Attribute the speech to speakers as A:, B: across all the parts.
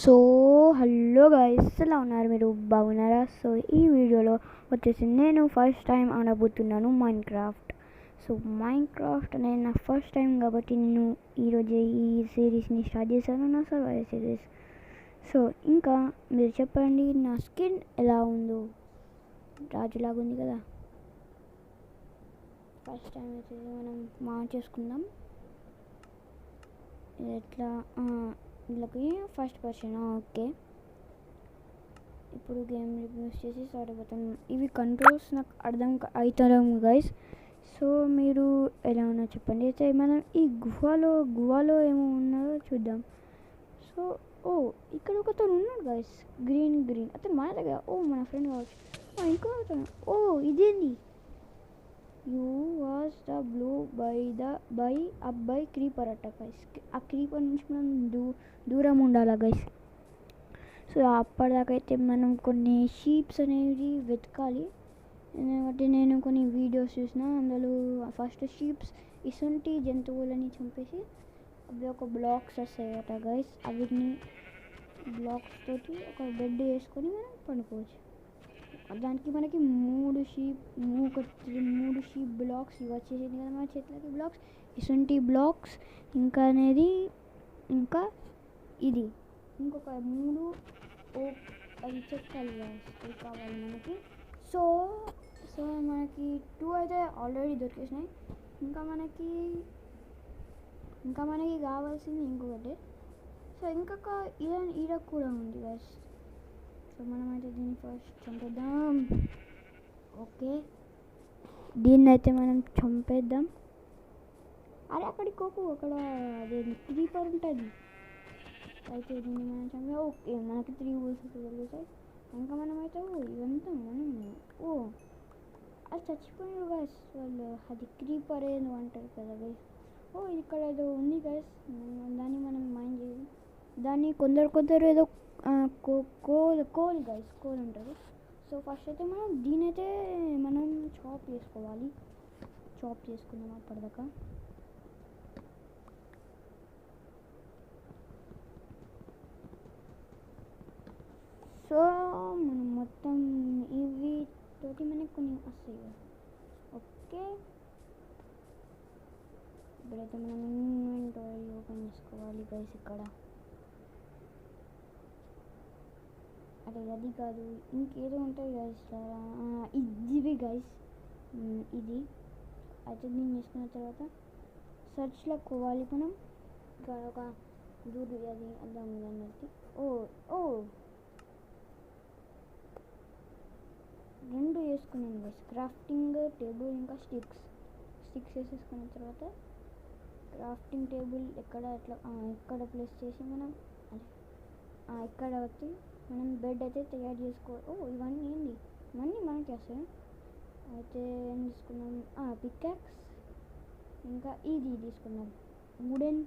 A: So hello guys, ఎలా ఉన్నారు? మీరు బాగున్నారా? సో ఈ వీడియోలో వచ్చేసి నేను ఫస్ట్ టైం ఆడబోతున్నాను మైన్క్రాఫ్ట్. సో మైన్క్రాఫ్ట్ అనేది నా ఫస్ట్ టైం కాబట్టి నేను ఈరోజు ఈ సిరీస్ని స్టార్ట్ చేశాను, నా సర్వైవల్ సిరీస్. సో ఇంకా మీరు చెప్పండి, నా స్కిన్ ఎలా ఉందో? రాజులాగా ఉంది కదా. ఫస్ట్ టైం వచ్చేసి మనం మార్చేసుకుందాం. ఎట్లా వీళ్ళకి ఫస్ట్ పర్సన్. ఓకే, ఇప్పుడు గేమ్ రివ్యూస్ చేసి స్టార్ట్ అయిపోతాను. ఇవి కంట్రోల్స్ నాకు అర్థం అవుతాం గైస్. సో మీరు ఎలా ఉన్నా చెప్పండి. అయితే మనం ఈ గుహలో ఏమో ఉన్నదో చూద్దాం. సో ఇక్కడ ఒకతను ఉన్నాడు గైస్, గ్రీన్ అతను మన దగ్గర. మన ఫ్రెండ్ కావచ్చు. ఇంకో అతను. ఇదేంది? You was the blue by creeper అట్ట గైస్. ఆ క్రీపర్ నుంచి మనం దూరం ఉండాలా గైస్. సో అప్పటిదాకైతే మనం కొన్ని షీప్స్ అనేవి వెతకాలి. ఎందుకంటే నేను కొన్ని వీడియోస్ చూసిన, అందులో ఫస్ట్ షీప్స్ ఇసుంటి జంతువులని చంపేసి అవి ఒక బ్లాక్స్ వస్తాయట గైస్. అవిటిని బ్లాక్స్ తోటి ఒక బెడ్ వేసుకొని మనం పండుకోవచ్చు. దానికి మనకి మూడు షీప్ బ్లాక్స్ వచ్చేసింది కదా మన చేతులకి. బ్లాక్స్ ఇసుంటి బ్లాక్స్ ఇంకా ఇది ఇంకొక 3 అవి చెక్కలు కావాలి మనకి. సో మనకి 2 అయితే ఆల్రెడీ దొరికేసినాయి. ఇంకా మనకి కావాల్సింది ఇంకొకటి. సో ఇంకొక ఈడ కూడా ఉంది గైస్. సో మనమైతే దీన్ని ఫస్ట్ చంపేద్దాం. ఓకే, దీన్ని అయితే మనం చంపేద్దాం. అరే అక్కడికి అక్కడ అదే క్రీపర్ ఉంటుంది. అయితే దీన్ని మనం చంపే. ఓకే, మనకి 3 ఊల్స్ దొరుకుతాయి. ఇంకా మనమైతే ఇవంతా అది చచ్చిపోయారు గైస్ వాళ్ళు. అది క్రీపర్ ఏదో అంటారు కదా గైస్. ఇక్కడ ఏదో ఉంది గైస్, దాన్ని మనం మైండ్ చేయాలి. దాన్ని కొందరు ఏదో కోల్ గైస్, కోల్ అంటారు. సో ఫస్ట్ అయితే మనం దీనైతే మనం చాప్ చేసుకుందాం అప్పటిదాకా. సో మనం మొత్తం ఇవి తోటి మనకి కొన్ని వస్తాయి. ఓకే, ఇప్పుడైతే మనం ఇన్వెంటరీ ఓపెన్ చేసుకోవాలి గైస్. ఇక్కడ అదే అది కాదు, ఇంకేదో ఉంటుంది గైస్. ఇవి గైస్, ఇది అయితే దీన్ని చేసుకున్న తర్వాత సర్చ్లోకి పోవాలి మనం. ఇక్కడ ఒక దూది అది అర్థం అన్నది. 2 వేసుకున్నాను గైస్. క్రాఫ్టింగ్ టేబుల్ ఇంకా స్టిక్స్ వేసేసుకున్న తర్వాత క్రాఫ్టింగ్ టేబుల్ ఇక్కడ ప్లేస్ చేసి మనం ఇక్కడ వచ్చి మనం బెడ్ అయితే తయారు చేసుకోవాలి. ఇవన్నీ మనకి వస్తాయి. అయితే ఏం తీసుకున్నాం? పికాక్స్ ఇంకా ఇది తీసుకున్నాం, వుడెన్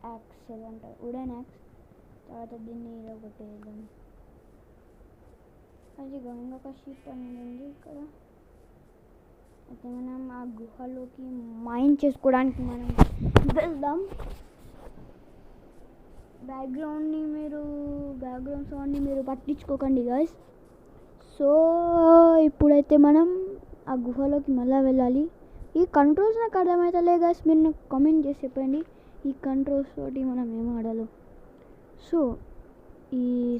A: యాక్స్ అంటారు. వుడెన్ యాక్స్ తర్వాత దీన్ని కొట్టేద్దాం. అది ఇంకొక షీప్ అనేది ఉంది ఇక్కడ. అయితే మనం ఆ గుహలోకి మైన్ చేసుకోవడానికి మనం వెళ్దాం. బ్యాక్గ్రౌండ్ సౌండ్ని మీరు పట్టించుకోకండి గైస్. సో ఇప్పుడైతే మనం ఆ గుహలోకి మళ్ళీ వెళ్ళాలి. ఈ కంట్రోల్స్ నాకు అర్థమవుతలే గైస్, మీరు నాకు కామెంట్ చేసి చెప్పండి ఈ కంట్రోల్స్ తోటి మనం ఏం ఆడాలో. So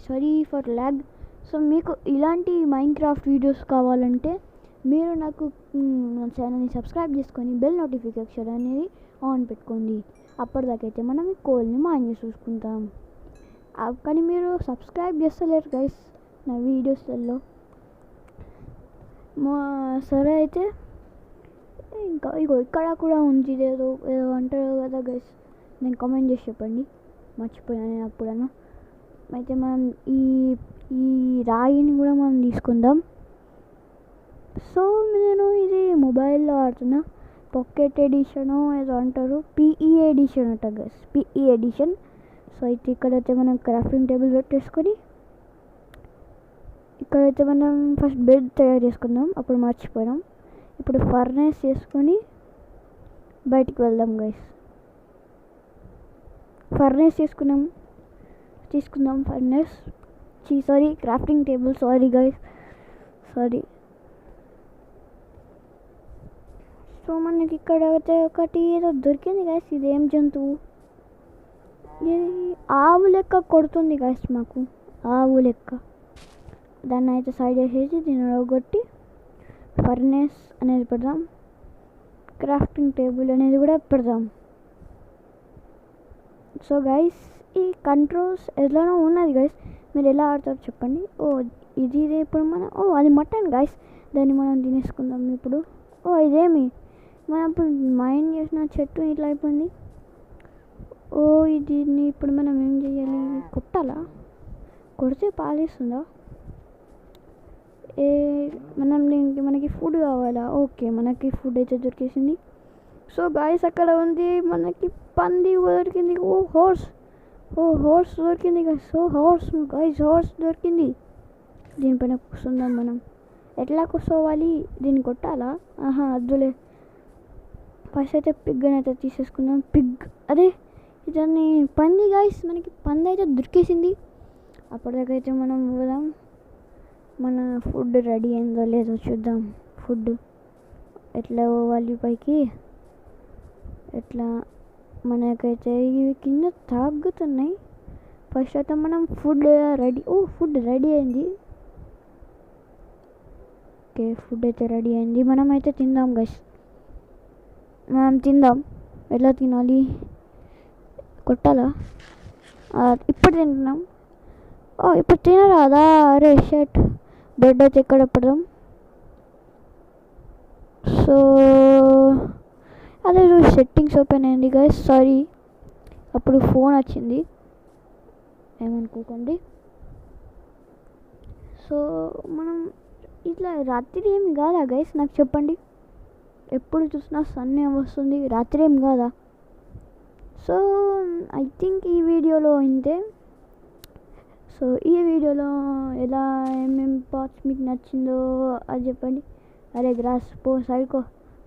A: sorry for lag. So మీకు ఇలాంటి మైన్క్రాఫ్ట్ వీడియోస్ కావాలంటే మీరు నాకు నా ఛానల్ని సబ్స్క్రైబ్ చేసుకొని బెల్ నోటిఫికేషన్ అనేది ఆన్ పెట్టుకోండి. అప్పటిదాకైతే మనం ఈ కోల్ని మైన్ చేసి చూసుకుంటాం. కానీ మీరు సబ్స్క్రైబ్ చేస్తలేరు గైస్ నా వీడియోస్లలో. సరే అయితే ఇంకా ఇక్కడ కూడా ఉంది ఏదో అంటారు కదా గైస్, నేను కామెంట్ చేసి చెప్పండి, మర్చిపోయాను అప్పుడన్నా. అయితే మనం ఈ రాయిని కూడా మనం తీసుకుందాం. సో నేను ఇది మొబైల్లో ఆడుతున్నా, పాకెట్ ఎడిషన్ ఏదో అంటారు, PE ఎడిషన్ అంట గైస్, PE ఎడిషన్. సో అయితే ఇక్కడైతే మనం క్రాఫ్టింగ్ టేబుల్ పెట్టేసుకొని ఇక్కడైతే మనం ఫస్ట్ బెడ్ తయారు చేసుకుందాం. అప్పుడు మర్చిపోయాం. ఇప్పుడు ఫర్నేస్ చేసుకొని బయటికి వెళ్దాం గైస్. ఫర్నేస్ చేసుకున్నాం. తీసుకుందాం furnace sorry crafting table sorry guys sorry. So మనకి ఇక్కడ అయితే ఒకటి ఏదో దొరికింది గైస్. ఇదేం జంతువు? ఇది ఆవు లెక్క కొడుతుంది గైస్ మాకు, ఆవు లెక్క. దాన్ని అయితే సైడ్ చేసేసి దీన్ని కొట్టి ఫర్నెస్ అనేది పెడదాం, క్రాఫ్టింగ్ టేబుల్ అనేది కూడా పెడదాం. సో గైస్ ఈ కంట్రోల్స్ ఎలానో ఉన్నది గైస్, మీరు ఎలా ఆడతారో చెప్పండి. ఇది ఇప్పుడు మనం అది మటన్ గైస్, దాన్ని మనం తినేసుకుందాం ఇప్పుడు. ఇదేమి మనం ఇప్పుడు మైండ్ చేసిన చెట్టు ఇట్లా అయిపోయింది. దీన్ని ఇప్పుడు మనం ఏం చేయాలి? కొట్టాలా? కొడితే పాలిస్తుందా? మనం దీనికి మనకి ఫుడ్ కావాలా? ఓకే మనకి ఫుడ్ అయితే దొరికేసింది. సో గాయస్ అక్కడ ఉంది మనకి పంది దొరికింది. హార్స్ దొరికింది గైస్. హార్స్ దొరికింది. దీనిపైన కూర్చుందాం మనం. ఎట్లా కూర్చోవాలి? దీన్ని కొట్టాలా? అద్దులే. ఫస్ట్ అయితే పిగ్ అని అయితే తీసేసుకుందాం. పిగ్ అదే ఇదాన్ని పంది గాయస్, మనకి పంది అయితే దొరికేసింది. అప్పటిదాకైతే మనం పోదాం, మన ఫుడ్ రెడీ అయిందో లేదో చూద్దాం. ఫుడ్ ఎట్లా పోవాలి పైకి? ఎట్లా మనకైతే ఇవి కింద తాగుతున్నాయి. ఫస్ట్ అయితే మనం ఫుడ్ రెడీ. ఫుడ్ రెడీ అయింది. ఓకే ఫుడ్ అయితే రెడీ అయింది. మనం అయితే తిందాం గైస్, మనం తిందాం. ఎలా తినాలి? కొట్టాలా? ఇప్పుడు తింటున్నాం. ఇప్పుడు తినరాదా? అరే షర్ట్ బెడ్ అయితే ఎక్కడ పెడదాం? సో అదే సెట్టింగ్స్ ఓపెన్ అయింది గైస్, సారీ. అప్పుడు ఫోన్ వచ్చింది, ఏమనుకోకండి. సో మనం ఇట్లా రాత్రి ఏమి కాదా గైస్? నాకు చెప్పండి. ఎప్పుడు చూసినా సన్ వస్తుంది, రాత్రి ఏం కాదా? సో ఐ థింక్ ఈ వీడియోలో ఇంతే. సో ఈ వీడియోలో ఎలా ఏమేమి పార్ట్స్ మీకు నచ్చిందో అది చెప్పండి. అరే గ్రాస్ పో సైడ్కో.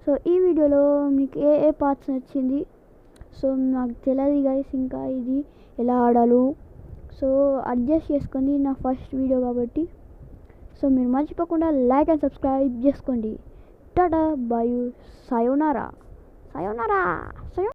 A: సో ఈ వీడియోలో మీకు ఏ పార్ట్స్ నచ్చింది? సో నాకు తెలియదు గైస్ ఇంకా ఇది ఎలా ఆడాలో. సో అడ్జస్ట్ చేసుకోండి, నా ఫస్ట్ వీడియో కాబట్టి. సో మీరు మర్చిపోకుండా లైక్ అండ్ సబ్స్క్రైబ్ చేసుకోండి. టాటా బాయ్, సయోనారా.